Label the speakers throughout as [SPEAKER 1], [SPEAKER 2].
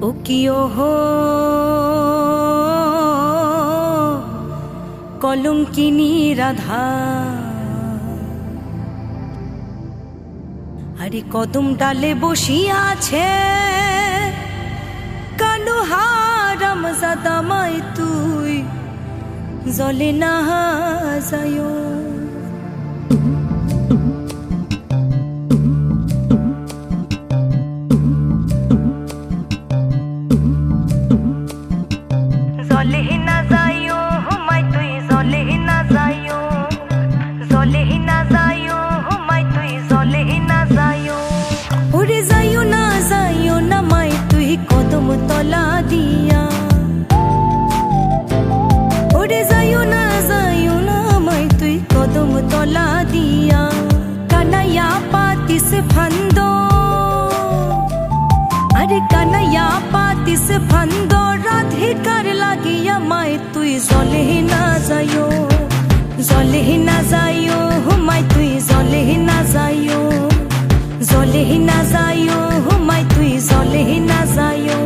[SPEAKER 1] ও কি ওহো কলঙ্কিনী রাধা, আরে কদম ডালে বসিয়া আছে কানু হারাম জাদামাই তুই জলে না যায়। জলে না যাইও মাই তুই জলে না যাইও, জলে না যাইও মাই তুই জলে না যাইও। ওরে যাইও না মাই তুই কদম তলা দিয়া, ওরে যাইও না মাই তুই কদম তলা দিয়া। কানাইয়া পাতিস ফান্দ, আরে কানাইয়া পাতিস ফান্দ রাধিকার লাগিয়া মাই তুই জলে না যাইও, জলে না যাইও মাই তুই জলে না যাইও, জলে না যাইও মাই তুই জলে না যাইও।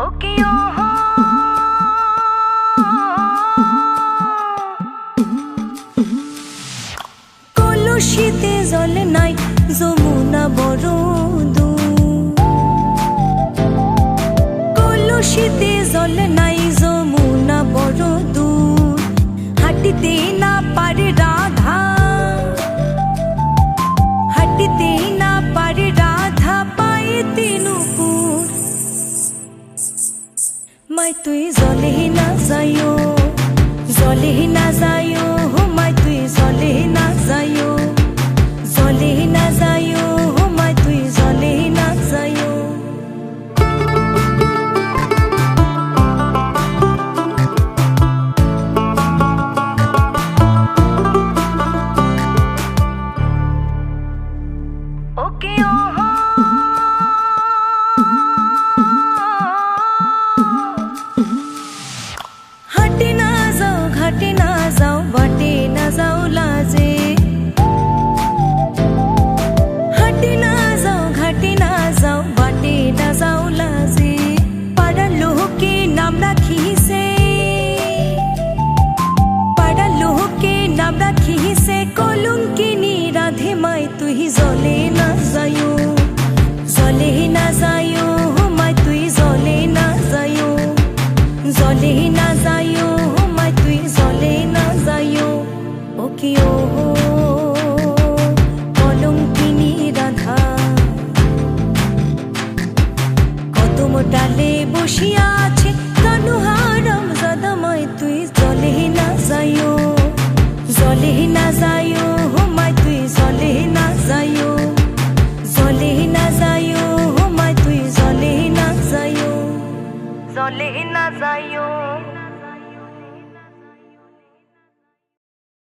[SPEAKER 1] ওকে ওহো কলসিতে জল নাই যমুনা বড় দূর, কলসিতে জল নাই যমুনা বড় দূর। হাঁটিতে না পারে রাধা, হাঁটিতে না পারে রাধা পায়ে তিনুপুর। মাই তুই জলে না যাইও, জলে না যাইও মাই তুই জলে না যাইও, জলে না যাইও মাই তুই জলে না যাইও। ওকে ওহো হাঁটে না যাও ঘাটে না যাও বাটে না যাও লাজে, হাঁটে না যাও ঘাটে না যাও বাটে না যাও লাজে। পাড়ার লোহকে নাম রাখিছে, পাড়ার লোহকে নাম রাখিছে কলঙ্কিনী রাধে মাই তুই জলে না যাইও, জলে না যাইও মাই তুই জলে না যাইও, জলে না যাইও মাই তুই জলে না যাইও। ও কি ওহো কলঙ্কিনী রাধা, কদম ডালে বসিয়া আছে কানু হারাম জাদামাই তুই জলে না যাইও, জলে না যাইও মাই তুই জলে না যাইও, জলে না যাইও মাই তুই জলে না যাইও, জলে না যাইও।